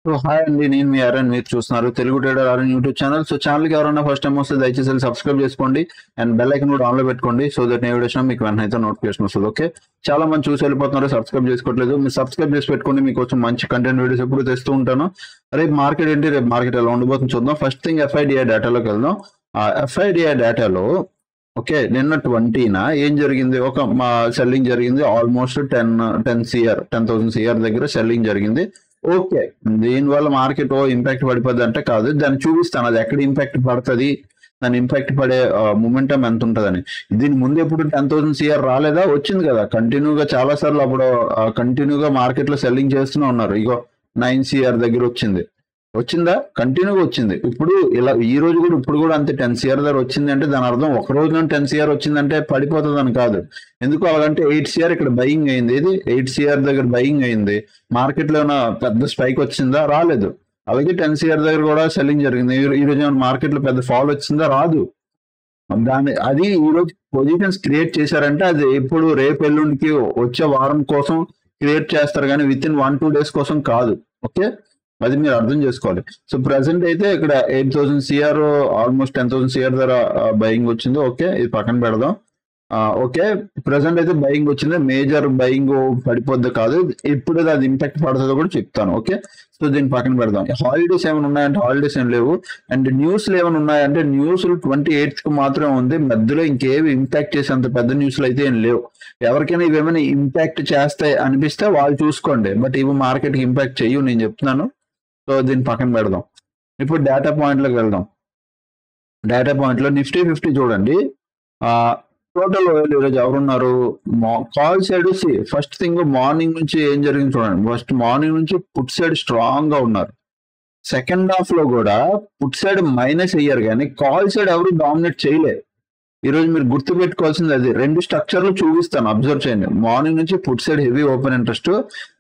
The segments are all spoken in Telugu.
సో హాయ్ అండి, నేను మీ ఆర్ఎన్. మీరు చూస్తున్నారు Telugu trader RN YouTube channel. So ఛానల్కి ఎవరైనా ఫస్ట్ టైం వస్తే దయచేసి సబ్స్క్రైబ్ చేసుకోండి అండ్ బెల్ ఐకన్ కూడా ఆన్లో పెట్టుకోండి. సో దట్ నేను వీడియో మీకు వెంటనే అయితే నోటిఫికేషన్ వస్తుంది. ఓకే, చాలా మంది చూసి వెళ్ళిపోతున్నారు, సబ్స్క్రైబ్ చేసుకోవట్లేదు. మీరు సబ్స్క్రైబ్ చేసి పెట్టుకోండి, మీకోసం మంచి కంటెంట్ వీడియోస్ ఎప్పుడు తెస్తూ ఉంటాను. రేపు మార్కెట్ ఏంటి, రేపు మార్కెట్ ఎలా ఉండబోతుంది చూద్దాం. ఫస్ట్ థింగ్ ఎఫ్ఐడిఐ డేటాలోకి వెళ్దాం. ఎఫ్ఐడిఐ డేటాలో ఓకే, నిన్న 20న ఏం జరిగింది, ఒక మా సెల్లింగ్ జరిగింది. ఆల్మోస్ట్ 10,000 CR దగ్గర సెల్లింగ్ జరిగింది. ఓకే, దీనివల్ల మార్కెట్ ఇంపాక్ట్ పడిపోద్ది అంటే కాదు, దాన్ని చూపిస్తాను అది ఎక్కడ ఇంపాక్ట్ పడుతుంది, దాని ఇంపాక్ట్ పడే మూమెంటం ఎంత ఉంటుందని. దీని ముందు ఎప్పుడు 10,000 CR రాలేదా? వచ్చింది కదా కంటిన్యూగా, చాలా సార్లు అప్పుడు కంటిన్యూగా మార్కెట్ లో సెల్లింగ్ చేస్తూనే ఉన్నారు. ఇగో 9 CR దగ్గర వచ్చిందా, కంటిన్యూగా వచ్చింది. ఇప్పుడు ఇలా ఈ రోజు కూడా, ఇప్పుడు కూడా అంతే 10 CR దగ్గర వచ్చింది అంటే దాని అర్థం ఒక రోజులో 10 CR వచ్చిందంటే పడిపోతుంది అని కాదు. ఎందుకు అలాగంటే 8 CR ఇక్కడ బయింగ్ అయింది. ఇది 8 CR దగ్గర బయింగ్ అయింది. మార్కెట్ లో ఏమైనా పెద్ద స్పైక్ వచ్చిందా? రాలేదు. అలాగే 10 CR దగ్గర కూడా సెల్లింగ్ జరిగింది. ఈ రోజు ఏమైనా మార్కెట్ లో పెద్ద ఫాల్ వచ్చిందా? రాదు. అది ఈ రోజు పొజిషన్స్ క్రియేట్ చేశారంటే అది ఎప్పుడు రేపు ఎల్లుండికి వచ్చే వారం కోసం క్రియేట్ చేస్తారు, కానీ విత్ ఇన్ 1-2 days కోసం కాదు. ఓకే, అది మీరు అర్థం చేసుకోవాలి. సో ప్రెసెంట్ అయితే ఇక్కడ 8,000 CR, ఆల్మోస్ట్ 10,000 CR ధర బయింగ్ వచ్చింది. ఓకే, ఇది పక్కన పెడదాం. ఓకే, ప్రెసెంట్ అయితే బయింగ్ వచ్చింది. మేజర్ బయింగ్ పడిపోద్ది కాదు, ఇప్పుడు అది ఇంపాక్ట్ పడుతుందో కూడా చెప్తాను. ఓకే, సో దీన్ని పక్కన పెడదాం. హాలిడేస్ ఏమైనా ఉన్నాయంటే హాలిడేస్ ఏం లేవు. అండ్ న్యూస్లు ఏమైనా ఉన్నాయంటే న్యూస్లు 28th మాత్రమే ఉంది. మధ్యలో ఇంకేవి ఇంపాక్ట్ చేసేంత పెద్ద న్యూస్లు అయితే ఏం లేవు. ఎవరికైనా ఇవేమైనా ఇంపాక్ట్ చేస్తాయి అనిపిస్తే వాళ్ళు చూసుకోండి, బట్ ఇవి మార్కెట్కి ఇంపాక్ట్ చెయ్యు, నేను చెప్తున్నాను. సో దీన్ని పక్కన పెడదాం. ఇప్పుడు డేటా పాయింట్లోకి వెళ్దాం. డేటా పాయింట్లో నిఫ్టీ 50 చూడండి. టోటల్ ఈరోజు ఎవరున్నారు? Call side first thing morning నుంచి ఏం జరిగింది చూడండి. ఫస్ట్ మార్నింగ్ నుంచి పుట్ సైడ్ స్ట్రాంగ్ గా ఉన్నారు. సెకండ్ హాఫ్ లో కూడా పుట్ సైడ్ మైనస్ అయ్యారు, కానీ కాల్ సైడ్ ఎవరు డామినేట్ చేయలేదు. ఈ రోజు మీరు గుర్తు పెట్టుకోవాల్సింది అది. రెండు స్ట్రక్చర్లు చూపిస్తాను, అబ్జర్వ్ చేయండి. మార్నింగ్ నుంచి put side heavy open interest,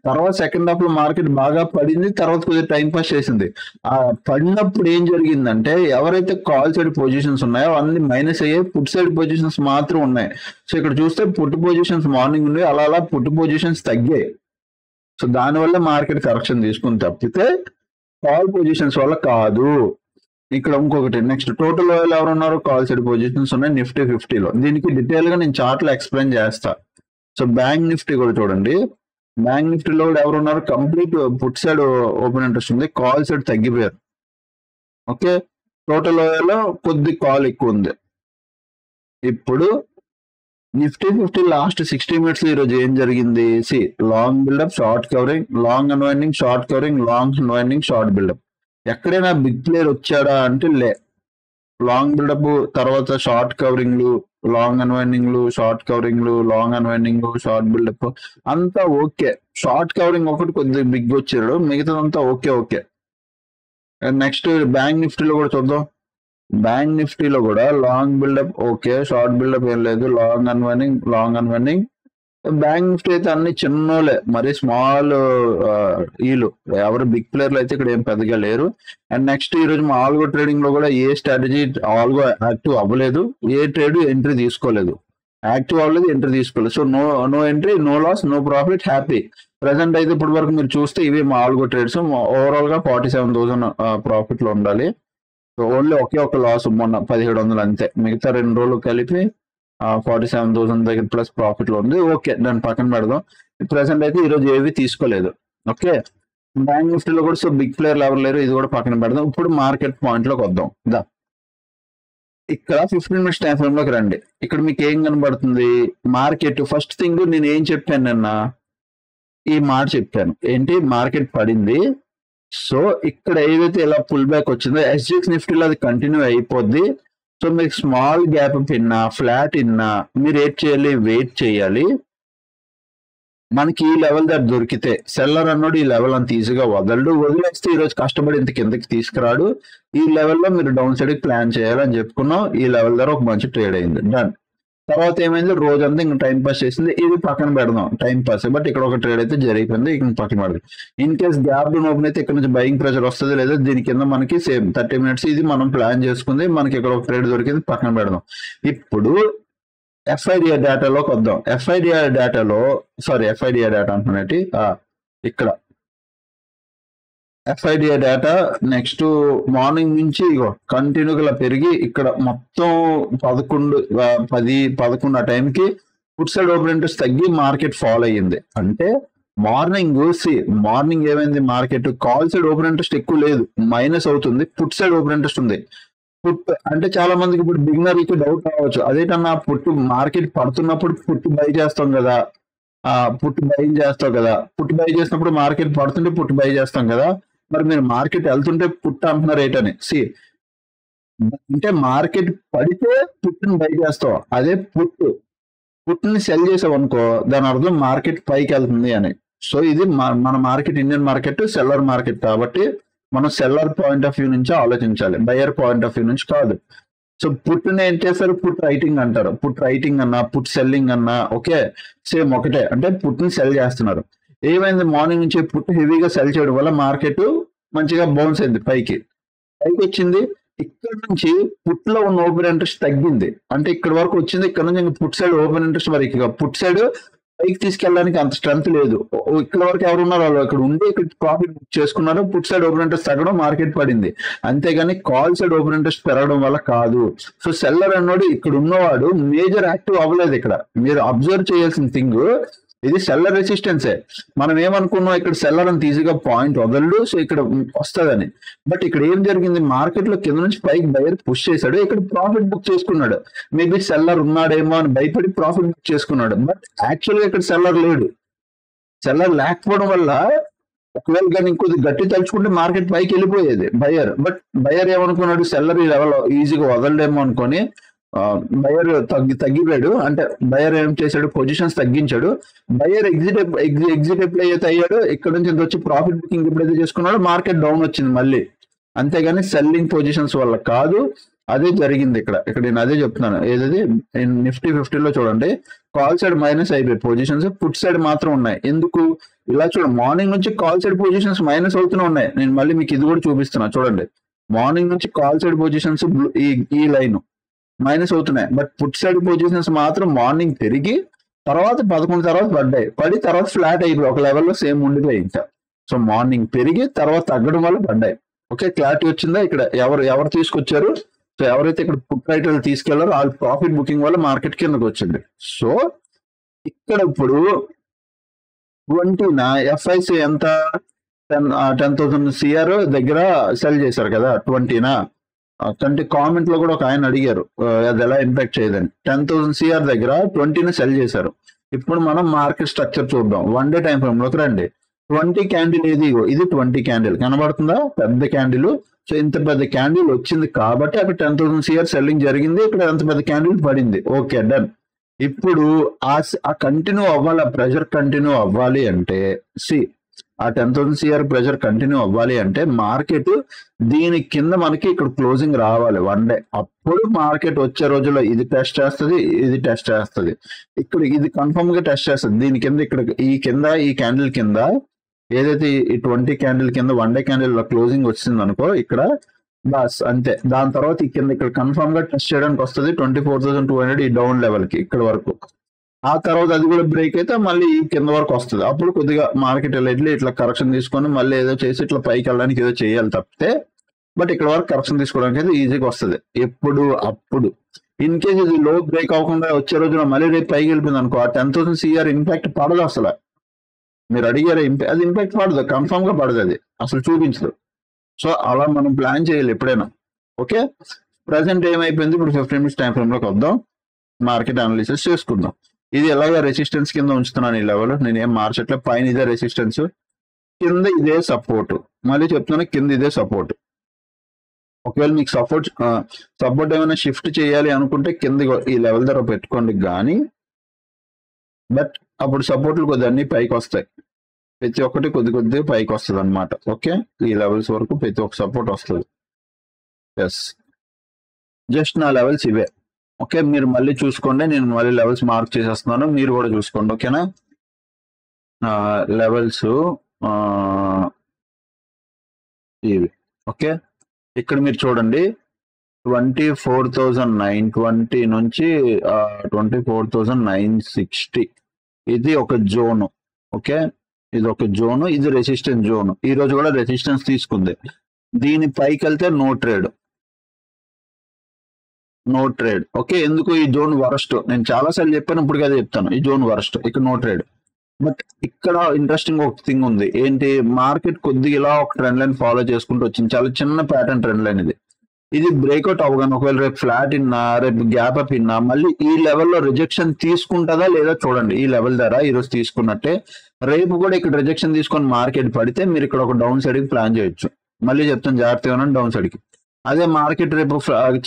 తర్వాత సెకండ్ హాఫ్ లో మార్కెట్ బాగా పడింది, తర్వాత కొద్దిగా టైం పాస్ చేసింది. ఆ పడినప్పుడు ఏం జరిగిందంటే ఎవరైతే కాల్ సైడ్ పొజిషన్స్ ఉన్నాయో అన్ని మైనస్ అయ్యాయి, పుట్ సైడ్ పొజిషన్స్ మాత్రం ఉన్నాయి. సో ఇక్కడ చూస్తే పుట్ పొజిషన్స్ మార్నింగ్ ఉన్నాయి, అలా అలా పుట్ పొజిషన్స్ తగ్గాయి. సో దానివల్ల మార్కెట్ కరెక్షన్ తీసుకుని తప్పితే కాల్ పొజిషన్స్ వల్ల కాదు. ఇక్కడ ఇంకొకటి నెక్స్ట్ టోటల్ ఆయిల్ ఎవరున్నారు? కాల్ సైడ్ పొజిషన్స్ ఉన్నాయి నిఫ్టీ 50లో. దీనికి డీటెయిల్ గా నేను చార్ట్ లో ఎక్స్ప్లెయిన్ చేస్తా. సో బ్యాంక్ నిఫ్టీ కూడా చూడండి. బ్యాంక్ నిఫ్టీలో కూడా ఎవరున్నారు? Complete put side open interest ఉంది, కాల్ సైడ్ తగ్గిపోయారు. ఓకే, టోటల్ ఆయిల్ లో కొద్ది కాల్ ఎక్కువ ఉంది. ఇప్పుడు నిఫ్టీ 50 లాస్ట్ 60 minutes ఈ రోజు ఏం జరిగింది? Long buildup, short covering, long unwinding, short covering, long unwinding, short buildup. ఎక్కడైనా బిగ్ ప్లేయర్ వచ్చాడా అంటే లే. లాంగ్ బిల్డప్ తర్వాత షార్ట్ కవరింగ్లు, లాంగ్ అన్వైండింగ్లు, షార్ట్ కవరింగ్లు, లాంగ్ అన్వైండింగ్, షార్ట్ బిల్డప్ అంతా ఓకే. షార్ట్ కవరింగ్ ఒకటి కొద్దిగా బిగ్ వచ్చాడు, మిగతాదంతా ఓకే ఓకే. నెక్స్ట్ బ్యాంక్ నిఫ్టీలో కూడా చూద్దాం. బ్యాంక్ నిఫ్టీలో కూడా long buildup okay, short buildup ఏం లేదు, long unwinding, long unwinding. Bank Nifty అయితే అన్ని చిన్నోలే, మరి స్మాల్ ఈలు, ఎవరు బిగ్ ప్లేయర్లు అయితే ఇక్కడ ఏం పెద్దగా లేరు. అండ్ నెక్స్ట్ ఈ రోజు మా ఆల్గో ట్రేడింగ్ లో కూడా ఏ స్ట్రాటజీ ఆల్గో యాక్టివ్ అవ్వలేదు, ఏ ట్రేడ్ ఎంట్రీ తీసుకోలేదు. యాక్టివ్ అవ్వలేదు, ఎంట్రీ తీసుకోలేదు. So no entry, no loss, no profit, happy. Present అయితే ఇప్పటి వరకు మీరు చూస్తే ఇవి మా ఆల్గో ట్రేడ్స్. ఓవరాల్ గా 47,000 ప్రాఫిట్ లో ఉండాలి. సో ఓన్లీ ఒక లాస్ మొన్న 1,700 అంతే. మిగతా 2 రోజులు కలిపి 47,000 దగ్గర ప్లస్ ప్రాఫిట్ లో ఉంది. ఓకే, దాన్ని పక్కన పెడదాం. ప్రెసెంట్ అయితే ఈ రోజు ఏవి తీసుకోలేదు. ఓకే, బ్యాంక్ నిఫ్టీలో కూడా సో బిగ్ ప్లేయర్లు ఎవరు లేరు, ఇది కూడా పక్కన పెడదాం. ఇప్పుడు మార్కెట్ పాయింట్ లోకి వద్దాం. ఇక్కడ 15 minutes టైం ఫ్రేమ్ లోకి రండి. ఇక్కడ మీకు ఏం కనబడుతుంది? మార్కెట్ ఫస్ట్ థింగ్ నేను ఏం చెప్పాను నిన్న, ఈ మాట చెప్పాను ఏంటి, మార్కెట్ పడింది. సో ఇక్కడ ఏదైతే ఇలా పుల్ బ్యాక్ వచ్చిందో SGX నిఫ్టీలో అది కంటిన్యూ అయిపోద్ది. సో మీకు స్మాల్ గ్యాప్ ఇన్నా, ఫ్లాట్ ఇన్నా మీరు ఏం చేయాలి? వెయిట్ చేయాలి. మనకి ఈ లెవెల్ దగ్గర దొరికితే సెల్లర్ అన్నాడు ఈ లెవెల్ అంత ఈజీగా వదిలేస్తే ఈ రోజు కష్టపడి ఇంత కిందకి తీసుకురాడు. ఈ లెవెల్లో మీరు డౌన్ సైడ్ ప్లాన్ చేయాలని చెప్పుకున్నాం. ఈ లెవెల్ దగ్గర ఒక మంచి ట్రేడ్ అయింది, డన్. తర్వాత ఏమైంది? రోజంతా ఇంకా టైం పాస్ చేసింది. ఇది పక్కన పెడదాం, టైం పాస్. బట్ ఇక్కడ ఒక ట్రేడ్ అయితే జరిగిపోయింది, ఇక్కడ పక్కన పెడదాం. In case gap down open అయితే ఇక్కడ నుంచి బయింగ్ ప్రెషర్ వస్తుంది, లేదా దీని కింద మనకి సేమ్ 30 minutes ఇది మనం ప్లాన్ చేసుకుంది. మనకి ఇక్కడ ఒక ట్రేడ్ దొరికింది, పక్కన పెడదాం. ఇప్పుడు ఎఫ్ఐడిఐ డేటాలోకి వద్దాం. ఎఫ్ఐడిఐ డేటాలో ఎఫ్ఐడిఐ డేటా అంటున్నట్టు ఇక్కడ ఎఫ్ఐడిఐ డేటా నెక్స్ట్ మార్నింగ్ నుంచి ఇగో కంటిన్యూగా పెరిగి ఇక్కడ మొత్తం 11 ఆ టైంకి ఫుడ్ సైడ్ ఓపెన్ ఇంట్రెస్ట్ తగ్గి మార్కెట్ ఫాల్ అయ్యింది. అంటే మార్నింగ్ ఏమైంది, market call side open interest ఎక్కువ లేదు, మైనస్ అవుతుంది, పుట్ సైడ్ ఓపెన్ ఇంట్రెస్ట్ ఉంది. పుట్ అంటే చాలా మందికి ఇప్పుడు బిగినర్ కి డౌట్ రావచ్చు, అదేటన్నా పుట్టు మార్కెట్ పడుతున్నప్పుడు పుట్టు బై చేస్తాం కదా, పుట్టు బై చేస్తాం కదా, పుట్టు బై చేసినప్పుడు మార్కెట్ పడుతుంటే పుట్టు బై చేస్తాం కదా, మరి మీరు మార్కెట్ వెళ్తుంటే పుట్టు అంటున్నారు ఏంటని. అంటే మార్కెట్ పడితే పుట్టుని బై చేస్తాం, అదే పుట్టుని సెల్ చేసావు అనుకో దాని అర్థం మార్కెట్ పైకి వెళ్తుంది అని. సో ఇది మన market Indian market seller market కాబట్టి మనం సెల్లర్ పాయింట్ ఆఫ్ వ్యూ నుంచి ఆలోచించాలి, బయర్ పాయింట్ ఆఫ్ వ్యూ నుంచి కాదు. సో పుట్టుని ఏం చేస్తారు, పుట్ రైటింగ్ అంటారు. పుట్ రైటింగ్ అన్నా పుట్ సెల్లింగ్ అన్నా ఓకే సేమ్ ఒకటే, అంటే పుట్ని సెల్ చేస్తున్నారు. ఏమైంది, మార్నింగ్ నుంచి పుట్టు హెవీగా సెల్ చేయడం వల్ల మార్కెట్ మంచిగా బౌన్స్ అయింది, పైకి వచ్చింది. ఇక్కడ నుంచి పుట్ లో ఉన్న ఓపెన్ ఇంట్రెస్ట్ తగ్గింది, అంటే ఇక్కడ వరకు వచ్చింది. ఇక్కడ నుంచి పుట్ సైడ్ ఓపెన్ ఇంట్రెస్ట్ వరకు, పుట్ సైడ్ పైకి తీసుకెళ్ళడానికి అంత స్ట్రెంత్ లేదు. ఇక్కడ వరకు ఎవరు ఉన్నారు వాళ్ళు ఇక్కడ ఉండి ఇక్కడ ప్రాఫిట్ బుక్ చేసుకున్నారు, పుట్ సైడ్ ఓపెన్ ఇంట్రెస్ట్ తగ్గడం మార్కెట్ పడింది, అంతేగాని కాల్ సైడ్ ఓపెన్ ఇంట్రెస్ట్ పెరగడం వల్ల కాదు. సో సెల్లర్ అన్నాడు ఇక్కడ ఉన్నవాడు మేజర్ యాక్టివ్ అవ్వలేదు. ఇక్కడ మీరు అబ్జర్వ్ చేయాల్సిన థింగ్ ఇది సెల్లర్ రెసిస్టెన్సే. మనం ఏమనుకున్నాం, ఇక్కడ సెల్లర్ అంత ఈజీగా పాయింట్ వదలడు, సో ఇక్కడ వస్తుందని. బట్ ఇక్కడ ఏం జరిగింది, మార్కెట్ లో కింద నుంచి పైకి బయర్ పుష్ చేశాడు, ఇక్కడ ప్రాఫిట్ బుక్ చేసుకున్నాడు. మేబీ సెల్లర్ ఉన్నాడేమో అని భయపడి ప్రాఫిట్ బుక్ చేసుకున్నాడు, బట్ యాక్చువల్ గా ఇక్కడ సెల్లర్ లేడు. సెల్లర్ లేకపోవడం వల్ల ఒకవేళ కానీ ఇంకొద్ది గట్టి తలుచుకుంటే మార్కెట్ పైకి వెళ్ళిపోయేది బయర్. బట్ బయర్ ఏమనుకున్నాడు, సెల్లర్ ఈ లెవెల్ ఈజీగా వదలడేమో అనుకొని బయర్ తగ్గిపోయాడు. అంటే బయర్ ఏం చేశాడు, పొజిషన్స్ తగ్గించాడు. బయర్ ఎగ్జిట్ ఎప్పుడైతే అయ్యాడు, ఇక్కడ నుంచి ఇంత వచ్చి ప్రాఫిట్ బుకింగ్ ఎప్పుడైతే చేసుకున్నాడో మార్కెట్ డౌన్ వచ్చింది మళ్ళీ, అంతేగాని సెల్లింగ్ పొజిషన్స్ వల్ల కాదు. అదే జరిగింది ఇక్కడ నేను అదే చెప్తున్నాను. ఏదది నిఫ్టీ 50లో చూడండి, కాల్ సైడ్ మైనస్ అయిపోయి పొజిషన్స్, పుట్ సైడ్ మాత్రం ఉన్నాయి. ఎందుకు ఇలా చూడండి, మార్నింగ్ నుంచి కాల్ సైడ్ పొజిషన్స్ మైనస్ అవుతూనే ఉన్నాయి. నేను మళ్ళీ మీకు ఇది కూడా చూపిస్తున్నా చూడండి. మార్నింగ్ నుంచి కాల్ సైడ్ పొజిషన్స్ ఈ లైన్ మైనస్ అవుతున్నాయి, బట్ పుట్ సైడ్ పొజిషన్స్ మాత్రం మార్నింగ్ పెరిగి తర్వాత 11 తర్వాత పడి తర్వాత ఫ్లాట్ అయిపోయి ఒక లెవెల్లో సేమ్ ఉండిపోయి ఇంకా. సో మార్నింగ్ పెరిగి తర్వాత తగ్గడం వల్ల పడ్డాయి. ఓకే, క్లారిటీ వచ్చిందా? ఇక్కడ ఎవరు తీసుకొచ్చారు, సో ఎవరైతే ఇక్కడ పుట్ రైటర్లు తీసుకెళ్లారో వాళ్ళ ప్రాఫిట్ బుకింగ్ వల్ల మార్కెట్ కిందకి వచ్చింది. సో ఇక్కడ ఇప్పుడు 20 ఎఫ్ఐసి ఎంత 10,000 CR దగ్గర సెల్ చేశారు కదా 20 కామెంట్ లో కూడా ఒక ఆయన అడిగారు అది ఎలా ఇంపాక్ట్ చేయదని. 10,000 CR దగ్గర 20 సెల్ చేశారు. ఇప్పుడు మనం మార్కెట్ స్ట్రక్చర్ చూద్దాం. 1 డే టైం ఫ్రేమ్ లోకి రండి. 20 క్యాండిల్ ఇది 20 క్యాండిల్ కనబడుతుందా, పెద్ద క్యాండిల్. సో ఇంత పెద్ద క్యాండిల్ వచ్చింది కాబట్టి అక్కడ 10,000 CR సెల్లింగ్ జరిగింది, ఇక్కడ అంత పెద్ద క్యాండిల్ పడింది. Okay done. ఇప్పుడు ఆ కంటిన్యూ అవ్వాలి, ఆ ప్రెషర్ కంటిన్యూ అవ్వాలి అంటే ఆ 10,000 CR ప్రెషర్ కంటిన్యూ అవ్వాలి అంటే మార్కెట్ దీని కింద మనకి ఇక్కడ క్లోజింగ్ రావాలి 1 డే. అప్పుడు మార్కెట్ వచ్చే రోజుల్లో ఇది టెస్ట్ చేస్తుంది, ఇది టెస్ట్ చేస్తుంది, ఇక్కడ ఇది కన్ఫర్మ్ గా టెస్ట్ చేస్తుంది. దీని కింద ఇక్కడ ఈ క్యాండిల్ కింద ఏదైతే ఈ 20 క్యాండిల్ కింద 1 డే క్యాండిల్ క్లోజింగ్ వచ్చింది అనుకో ఇక్కడ బస్ అంతే. దాని తర్వాత ఈ కింద ఇక్కడ కన్ఫర్మ్ గా టెస్ట్ చేయడానికి వస్తుంది 24,200 ఈ డౌన్ లెవెల్ కి ఇక్కడ వరకు. ఆ తర్వాత అది కూడా బ్రేక్ అయితే మళ్ళీ ఈ కింద వరకు వస్తుంది. అప్పుడు కొద్దిగా మార్కెట్ వెళ్ళి ఇట్లా కరెక్షన్ తీసుకొని మళ్ళీ ఏదో చేసి ఇట్లా పైకి వెళ్ళడానికి ఏదో చేయాలి తప్పితే, బట్ ఇక్కడ వరకు కరెక్షన్ తీసుకోవడానికి అయితే ఈజీగా వస్తుంది. అప్పుడు ఇన్ కేస్ ఇది లో బ్రేక్ అవ్వకుండా వచ్చే రోజున మళ్ళీ రేపు పైకి వెళ్ళిపోయింది అనుకో, ఆ 10,000 CR ఇంపాక్ట్ పడదు అసలు. మీరు అడిగారు అది ఇంపాక్ట్ పడదు, కన్ఫర్మ్ గా పడదు, అది అసలు చూపించదు. సో అలా మనం ప్లాన్ చేయాలి ఎప్పుడైనా. ఓకే, ప్రెసెంట్ ఏమైపోయింది, ఇప్పుడు 15 minutes టైం ఫ్రేమ్ లోకి వద్దాం, మార్కెట్ అనాలిసిస్ చేసుకుందాం. ఇది ఎలాగ రెసిస్టెన్స్ కింద ఉంచుతున్నాను ఈ లెవెల్, నేను ఏం మార్చట్లే. పైన ఇదే రెసిస్టెన్స్, కింద ఇదే సపోర్ట్. మళ్ళీ చెప్తున్నా కింద ఇదే సపోర్ట్. ఒకవేళ మీకు సపోర్ట్ ఏమైనా షిఫ్ట్ చేయాలి అనుకుంటే కింద ఈ లెవెల్ ధర పెట్టుకోండి కానీ, బట్ అప్పుడు సపోర్ట్లు కొద్ది అన్ని పైకి వస్తాయి, ప్రతి ఒక్కటి కొద్దిగా పైకి వస్తుంది అనమాట. ఓకే, ఈ లెవెల్స్ వరకు ప్రతి ఒక్క సపోర్ట్ వస్తుంది. ఎస్, జస్ట్ నా లెవెల్స్ ఇవే. ఓకే, మీరు మళ్ళీ చూసుకోండి, నేను మళ్ళీ లెవెల్స్ మార్క్ చేసేస్తున్నాను, మీరు కూడా చూసుకోండి. ఓకేనా, లెవెల్స్ ఇవి. ఓకే, ఇక్కడ మీరు చూడండి 24,920 నుంచి 24,960 ఇది ఒక జోన్. ఓకే, ఇది ఒక జోన్, ఇది రెసిస్టెన్స్ జోన్. ఈ రోజు కూడా రెసిస్టెన్స్ తీసుకుంది. దీని పైకి వెళ్తే నో ట్రేడ్. ఓకే, ఎందుకు ఈ జోన్ వరస్ట్? నేను చాలా సార్లు చెప్పాను, ఇప్పుడు కదా చెప్తాను. ఈ జోన్ వరస్ట్, ఇక్కడ నో ట్రేడ్. బట్ ఇక్కడ ఇంట్రెస్టింగ్ ఒక థింగ్ ఉంది. ఏంటి? మార్కెట్ కొద్దిగా ఇలా ఒక ట్రెండ్ లైన్ ఫాలో చేసుకుంటూ వచ్చింది. చాలా చిన్న ప్యాటర్న్ ట్రెండ్ లైన్ ఇది. ఇది బ్రేక్అవుట్ అవగానే ఒకవేళ రేపు ఫ్లాట్ ఇన్నా, రేపు గ్యాప్ అప్ ఇన్నా, మళ్ళీ ఈ లెవెల్లో రిజెక్షన్ తీసుకుంటుందా లేదా చూడండి. ఈ లెవెల్ ధర ఈరోజు తీసుకున్నట్టే రేపు కూడా ఇక్కడ రిజెక్షన్ తీసుకొని మార్కెట్ పడితే మీరు ఇక్కడ ఒక డౌన్ సైడ్ కి ప్లాన్ చేయొచ్చు. మళ్ళీ చెప్తాను జాగ్రత్తగా డౌన్ సైడ్ కి. అదే మార్కెట్ రేపు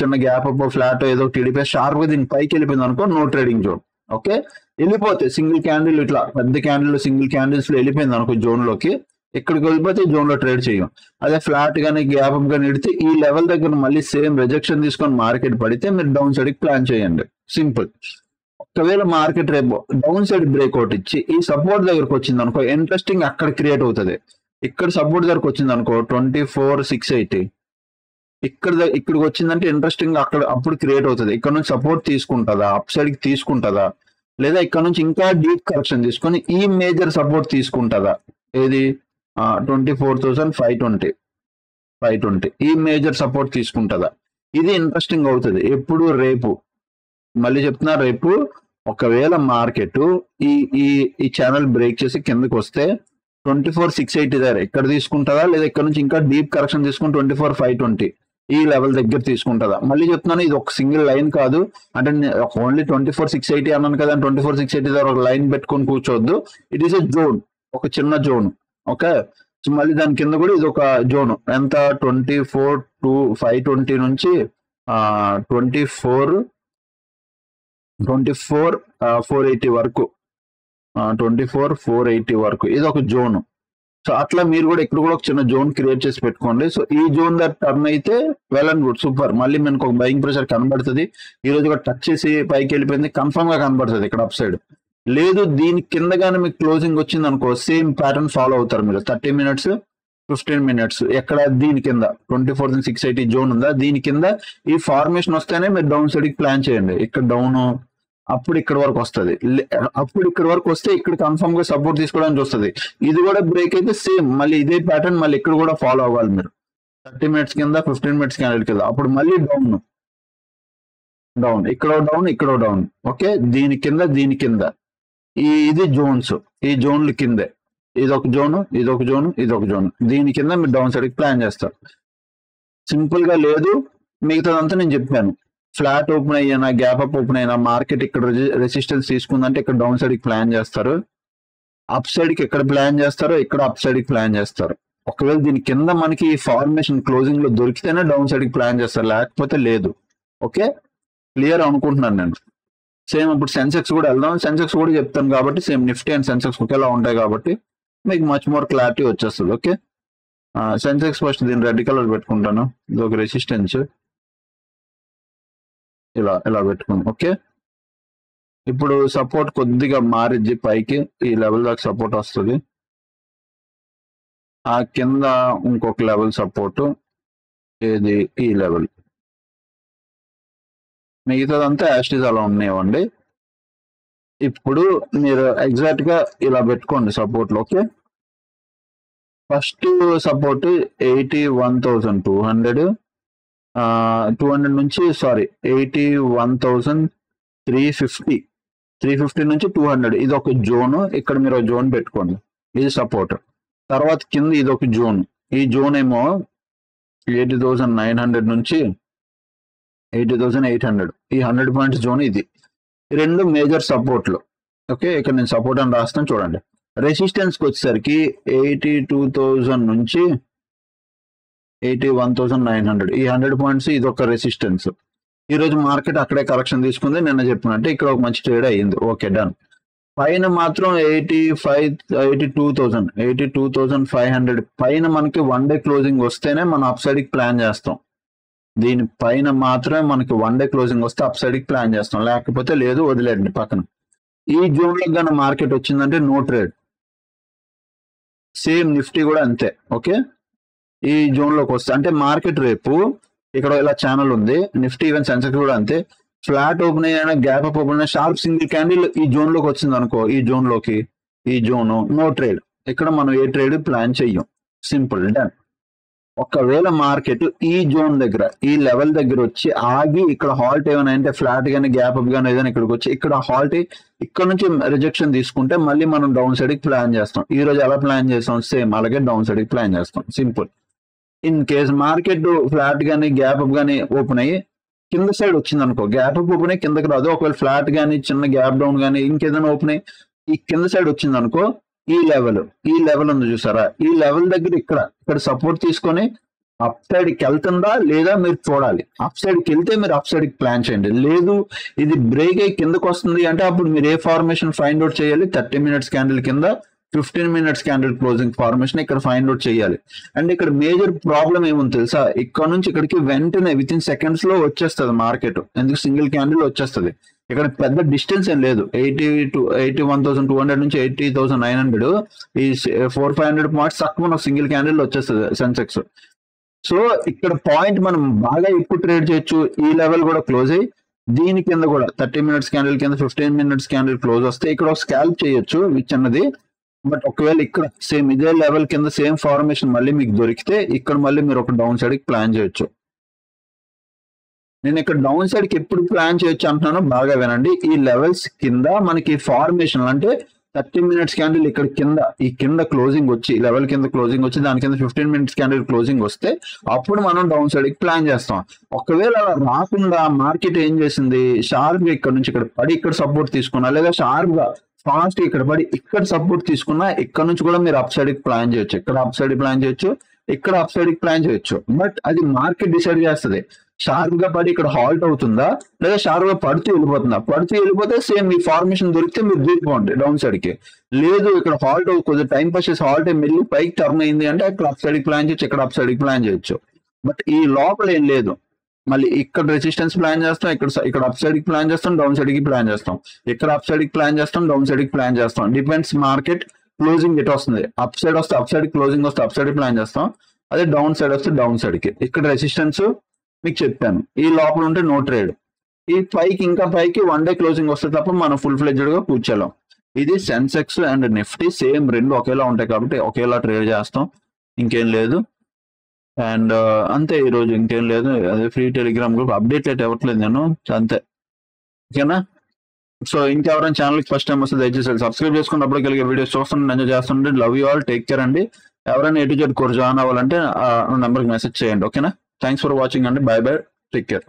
చిన్న గ్యాప్ అప్ ఫ్లాట్ ఏదో టీడీపీ షార్ప్ గా దీని పైకి వెళ్ళిపోయింది అనుకో, నో ట్రేడింగ్ జోన్. ఓకే, వెళ్ళిపోతే సింగిల్ క్యాండిల్ ఇట్లా పెద్ద క్యాండిల్ సింగిల్ క్యాండిల్స్ లో వెళ్ళిపోయింది అనుకో జోన్ లోకి, ఇక్కడికి వెళ్ళిపోతే జోన్ లో ట్రేడ్ చేయం. అదే ఫ్లాట్ గానీ గ్యాప్ అప్ గానీ ఇడితే ఈ లెవెల్ దగ్గర మళ్ళీ సేమ్ రిజెక్షన్ తీసుకొని మార్కెట్ పడితే మీరు డౌన్ సైడ్ కి ప్లాన్ చేయండి. సింపుల్. ఒకవేళ మార్కెట్ రేపు డౌన్ సైడ్ బ్రేక్అవుట్ ఇచ్చి ఈ సపోర్ట్ దగ్గరకు వచ్చింది అనుకో, ఇంట్రెస్టింగ్ అక్కడ క్రియేట్ అవుతుంది. ఇక్కడ సపోర్ట్ దగ్గరకు వచ్చింది అనుకో 24,680, ఇక్కడికి వచ్చిందంటే ఇంట్రెస్టింగ్ అక్కడ అప్పుడు క్రియేట్ అవుతుంది. ఇక్కడ నుంచి సపోర్ట్ తీసుకుంటుందా, అప్ సైడ్ కి తీసుకుంటుందా, లేదా ఇక్కడ నుంచి ఇంకా డీప్ కరెక్షన్ తీసుకొని ఈ మేజర్ సపోర్ట్ తీసుకుంటుందా? ఏది 24,520 ఈ మేజర్ సపోర్ట్ తీసుకుంటుందా? ఇది ఇంట్రెస్టింగ్ అవుతుంది. ఎప్పుడు? రేపు. మళ్ళీ చెప్తున్నా, రేపు ఒకవేళ మార్కెట్ ఈ ఈ ఛానల్ బ్రేక్ చేసి కిందకి వస్తే 24,680 దగ్గర ఇక్కడ తీసుకుంటుందా, లేదా ఇక్కడ నుంచి ఇంకా డీప్ కరెక్షన్ తీసుకుని 24,520 ఈ లెవెల్ దగ్గర తీసుకుంటుందా? మళ్ళీ చెప్తున్నాను, ఇది ఒక సింగిల్ లైన్ కాదు. అంటే ఓన్లీ 24,680 అన్నాను కదా, 24,680 దగ్గర ఒక లైన్ పెట్టుకొని కూర్చోవద్దు. ఇట్ ఈస్ ఎ జోన్, ఒక చిన్న జోన్. ఓకే, మళ్ళీ దాని కింద కూడా ఇది ఒక జోన్. ఎంత? 24,520 నుంచి 24,480 వరకు, 24,480 వరకు ఇది ఒక జోన్. సో అట్లా మీరు కూడా ఇక్కడ కూడా ఒక చిన్న జోన్ క్రియేట్ చేసి పెట్టుకోండి. సో ఈ జోన్ దగ్గర టర్న్ అయితే వెల్ అండ్ గుడ్, సూపర్. మళ్ళీ మనకు ఒక బయింగ్ ప్రెషర్ కనబడుతుంది. ఈ రోజు కూడా టచ్ చేసి పైకి వెళ్ళిపోయింది, కన్ఫర్మ్ గా కనబడుతుంది ఇక్కడ అప్ సైడ్. లేదు దీని కిందగానే మీకు క్లోజింగ్ వచ్చింది అనుకో, సేమ్ ప్యాటర్న్ ఫాలో అవుతారు మీరు. 30 minutes 15 minutes ఎక్కడ? దీని కింద 24,680 జోన్ ఉందా, దీని కింద ఈ ఫార్మేషన్ వస్తేనే మీరు డౌన్ సైడ్ కి ప్లాన్ చేయండి. ఇక్కడ డౌన్, అప్పుడు ఇక్కడ వరకు వస్తుంది. అప్పుడు ఇక్కడ వరకు వస్తే ఇక్కడ కన్ఫర్మ్ గా సపోర్ట్ తీసుకోవడానికి వస్తుంది. ఇది కూడా బ్రేక్ అయితే సేమ్ మళ్ళీ ఇదే ప్యాటర్న్ మళ్ళీ ఇక్కడ కూడా ఫాలో అవ్వాలి మీరు. 30 minutes కింద 15 minutes క్యాండిల్ కింద, అప్పుడు మళ్ళీ డౌన్, ఇక్కడ డౌన్. ఓకే, దీని కింద ఇది జోన్స్, ఈ జోన్ల కిందే ఇదొక జోన్, ఇదొక జోన్. దీని కింద మీరు డౌన్ సైడ్ కి ప్లాన్ చేస్తారు. సింపుల్ గా. లేదు మిగతాదంతా నేను చెప్పాను. ఫ్లాట్ ఓపెన్ అయ్యినా, గ్యాప్ అప్ ఓపెన్ అయినా, మార్కెట్ ఇక్కడ రెసిస్టెన్స్ తీసుకుందంటే ఇక్కడ డౌన్ సైడ్ కి ప్లాన్ చేస్తారు. అప్ సైడ్ కి ఎక్కడ ప్లాన్ చేస్తారో ఇక్కడ అప్ సైడ్ కి ప్లాన్ చేస్తారు. ఒకవేళ దీని కింద మనకి ఈ ఫార్మేషన్ క్లోజింగ్ లో దొరికితేనే డౌన్ సైడ్ కి ప్లాన్ చేస్తారు, లేకపోతే లేదు. ఓకే, క్లియర్ అనుకుంటున్నాను నేను. సేమ్ ఇప్పుడు సెన్సెక్స్ కూడా వెళ్దాం. సెన్సెక్స్ కూడా చెప్తాను కాబట్టి సేమ్ నిఫ్టీ అండ్ సెన్సెక్స్ ఒకేలా ఉంటాయి కాబట్టి మీకు మచ్ మోర్ క్లారిటీ వచ్చేస్తుంది. ఓకే, సెన్సెక్స్ ఫస్ట్ దీన్ని రెడ్ కలర్ పెట్టుకుంటాను. ఇది ఒక రెసిస్టెన్స్ ఇలా పెట్టుకున్నాం. ఓకే, ఇప్పుడు సపోర్ట్ కొద్దిగా మారిద్ది పైకి, ఈ లెవెల్ దాకా సపోర్ట్ వస్తుంది. ఆ కింద ఇంకొక లెవెల్ సపోర్ట్, ఏది? ఈ లెవెల్. మిగతాదంతా యాస్టీస్ అలా ఉన్నాయండి. ఇప్పుడు మీరు ఎగ్జాక్ట్ గా ఇలా పెట్టుకోండి సపోర్ట్ లో. ఓకే, ఫస్ట్ సపోర్ట్ 81,200 నుంచి 81,350 నుంచి 200 ఇది ఒక జోన్. ఇక్కడ మీరు ఒక జోన్ పెట్టుకోండి, ఇది సపోర్ట్. తర్వాత కింద ఇది ఒక జోన్. ఈ జోన్ ఏమో 80,900 నుంచి 80,800 ఈ 100 points జోన్. ఇది రెండు మేజర్ సపోర్ట్లు. ఓకే, ఇక్కడ నేను సపోర్ట్ అని రాస్తాను చూడండి. రెసిస్టెన్స్ కి వచ్చేసరికి 82,000 నుంచి 81,900 ఈ 100 points ఇది ఒక రెసిస్టెన్స్. ఈ రోజు మార్కెట్ అక్కడే కరెక్షన్ తీసుకుంది. నిన్న చెప్పినట్టు ఇక్కడ ఒక మంచి ట్రేడ్ అయ్యింది. Okay, done. పైన మాత్రం 82,500 పైన మనకి వన్ డే క్లోజింగ్ వస్తేనే మనం అప్ సైడ్ కి ప్లాన్ చేస్తాం. దీని పైన మాత్రమే మనకి వన్ డే క్లోజింగ్ వస్తే అప్ సైడ్ కి ప్లాన్ చేస్తాం, లేకపోతే లేదు, వదిలేండి పక్కన. ఈ జోన్ లో కానీ మార్కెట్ వచ్చిందంటే నో ట్రేడ్. సేమ్ నిఫ్టీ కూడా అంతే. ఓకే, ఈ జోన్ లోకి వస్తే అంటే మార్కెట్ రేపు ఇక్కడ ఇలా ఛానల్ ఉంది. నిఫ్టీ ఈవెన్ సెన్సెక్స్ కూడా అంతే. ఫ్లాట్ ఓపెన్ అయినా, గ్యాప్ అప్ ఓపెన్ అయినా, షార్ప్ సింగిల్ క్యాండిల్ ఈ జోన్ లోకి వచ్చింది అనుకో, ఈ జోన్ నో ట్రేడ్. ఇక్కడ మనం ఏ ట్రేడ్ ప్లాన్ చెయ్యం. Simple, done. ఒకవేళ మార్కెట్ ఈ జోన్ దగ్గర ఈ లెవెల్ దగ్గర వచ్చి ఆగి ఇక్కడ హాల్ట్ ఏమైనా అంటే ఫ్లాట్ గానీ గ్యాప్ అప్ గానీ ఏదైనా ఇక్కడికి వచ్చి ఇక్కడ హాల్ట్ ఇక్కడ నుంచి రిజెక్షన్ తీసుకుంటే మళ్ళీ మనం డౌన్ సైడ్ కి ప్లాన్ చేస్తాం. ఈ రోజు ఎలా ప్లాన్ చేస్తాం, సేమ్ అలాగే డౌన్ సైడ్ కి ప్లాన్ చేస్తాం. Simple. In case market flat గానీ గ్యాప్ అప్ గానీ ఓపెన్ అయ్యి కింద సైడ్ వచ్చింది అనుకో, గ్యాప్ అప్ ఓపెన్ అయ్యి కిందకి రాదు, ఒకవేళ ఫ్లాట్ గానీ చిన్న గ్యాప్ డౌన్ గానీ ఇంకేదైనా ఓపెన్ అయ్యి ఈ కింద సైడ్ వచ్చింది అనుకో, ఈ లెవెల్ ఉంది చూసారా, ఈ లెవెల్ దగ్గర ఇక్కడ సపోర్ట్ తీసుకొని అప్ సైడ్ కి వెళ్తుందా లేదా మీరు చూడాలి. అప్ సైడ్ కి వెళ్తే మీరు అప్ సైడ్ కి ప్లాన్ చేయండి. లేదు ఇది బ్రేక్ అయ్యి కిందకు వస్తుంది అంటే అప్పుడు మీరు ఏ ఫార్మేషన్ ఫైండ్ అవుట్ చేయాలి, 30 minutes క్యాండిల్ కింద 15 minutes క్యాండిల్ క్లోజింగ్ ఫార్మేషన్ ఇక్కడ ఫైండ్ అవుట్ చేయాలి. అండ్ ఇక్కడ మేజర్ ప్రాబ్లం ఏముంది తెలుసా, ఇక్కడ నుంచి ఇక్కడికి వెంటనే విత్ ఇన్ సెకండ్స్ లో వచ్చేస్తుంది మార్కెట్. ఎందుకు, సింగిల్ క్యాండిల్ వచ్చేస్తుంది. ఇక్కడ పెద్ద డిస్టెన్స్ ఏం లేదు, 81,200 నుంచి 80,900, ఈ 400-500 పాయింట్స్ తక్కువ సింగిల్ క్యాండిల్ వచ్చేస్తుంది సెన్సెక్స్. సో ఇక్కడ పాయింట్ మనం బాగా ఇప్పుడు ట్రేడ్ చేయొచ్చు. ఈ లెవెల్ కూడా క్లోజ్ అయ్యి దీని కింద కూడా 30 minutes క్యాండిల్ కింద 15 minutes క్యాండిల్ క్లోజ్ వస్తే ఇక్కడ ఒక స్కాల్ప్ చేయొచ్చు విచ్ అన్నది. బట్ ఒకవేళ ఇక్కడ సేమ్ ఇదే లెవెల్ కింద సేమ్ ఫార్మేషన్ మళ్ళీ మీకు దొరికితే ఇక్కడ మళ్ళీ మీరు ఒక డౌన్ సైడ్ కి ప్లాన్ చేయొచ్చు. నేను ఇక్కడ డౌన్ సైడ్ కి ఎప్పుడు ప్లాన్ చేయొచ్చు అంటున్నాను, బాగా వినండి. ఈ లెవెల్స్ కింద మనకి ఫార్మేషన్ అంటే 30 minutes క్యాండిల్ ఇక్కడ ఈ కింద క్లోజింగ్ వచ్చి లెవెల్ కింద క్లోజింగ్ వచ్చి దాని కింద 15 minutes క్యాండిల్ క్లోజింగ్ వస్తే అప్పుడు మనం డౌన్ సైడ్ కి ప్లాన్ చేస్తాం. ఒకవేళ అలా రాకుండా మార్కెట్ ఏం చేసింది, షార్ప్ గా ఇక్కడ నుంచి ఇక్కడ పడి ఇక్కడ సపోర్ట్ తీసుకున్నా, లేదా షార్ప్ గా ఫాస్ట్ ఇక్కడ పడి ఇక్కడ సపోర్ట్ తీసుకున్నా, ఇక్కడ నుంచి కూడా మీరు అప్ సైడ్ కి ప్లాన్ చేయొచ్చు. ఇక్కడ అప్ సైడ్ ప్లాన్ చేయొచ్చు, ఇక్కడ అప్ సైడ్ కి ప్లాన్ చేయొచ్చు. బట్ అది మార్కెట్ డిసైడ్ చేస్తుంది. షార్ప్ గా పడి ఇక్కడ హాల్ట్ అవుతుందా, లేదా షార్ప్ గా పడుతూ వెళ్ళిపోతుందా. పడుతూ వెళ్ళిపోతే సేమ్ ఈ ఫార్మేషన్ దొరికితే మీరు దూరిపోండి డౌన్ సైడ్ కి. లేదు ఇక్కడ హాల్ట్ కొద్దిగా టైం పాస్ చేసి హాల్ట్ మెల్లి పైకి టర్న్ అయింది అంటే అక్కడ అప్ సైడ్ కి ప్లాన్ చేయొచ్చు, ఇక్కడ అప్ సైడ్ కి ప్లాన్ చేయొచ్చు. బట్ ఈ లోపల ఏం లేదు, మళ్ళీ ఇక్కడ రెసిస్టెన్స్ ప్లాన్ చేస్తాం, ఇక్కడ అప్ సైడ్ కి ప్లాన్ చేస్తాం, డౌన్ సైడ్ కి ప్లాన్ చేస్తాం, ఇక్కడ అప్ సైడ్ కి ప్లాన్ చేస్తాం, డౌన్ సైడ్ కి ప్లాన్ చేస్తాం. డిపెండ్స్ మార్కెట్ క్లోజింగ్ ఎటు వస్తుంది. అప్ సైడ్ వస్తే అప్ సైడ్ క్లోజింగ్ వస్తే అప్ సైడ్ ప్లాన్ చేస్తాం, అదే డౌన్ సైడ్ వస్తే డౌన్ సైడ్ కి. ఇక్కడ రెసిస్టెన్స్ మీకు చెప్పాను, ఈ లోపల ఉంటే నో ట్రేడ్. ఈ పైకి ఇంకా పైకి 1 day క్లోజింగ్ వస్తే తప్ప మనం ఫుల్ ఫ్లెడ్జ్డ్ గా కూర్చోలేం. ఇది సెన్సెక్స్ అండ్ నిఫ్టీ సేమ్ రెండు ఒకేలా ఉంటాయి కాబట్టి ఒకేలా ట్రేడ్ చేస్తాం, ఇంకేం లేదు. అండ్ అంతే, ఈ రోజు ఇంకేం లేదు. అదే ఫ్రీ టెలిగ్రామ్ గ్రూప్ అప్డేట్ అయితే ఇవ్వట్లేదు నేను, అంతే. ఓకేనా? సో ఇంకెవరైనా ఛానల్ కి ఫస్ట్ టైం వస్తే దయచేసి సబ్స్క్రైబ్ చేసుకున్నప్పుడు కలిగే వీడియోస్ చూస్తుంటే ఎంజాయ్ చేస్తుంటే. Love you all, take care అండి. ఎవరైనా A to Z course join అవ్వాలంటే నెంబర్కి మెసేజ్ చేయండి. ఓకేనా? థ్యాంక్స్ ఫర్ వాచింగ్ అండి. By by, take care.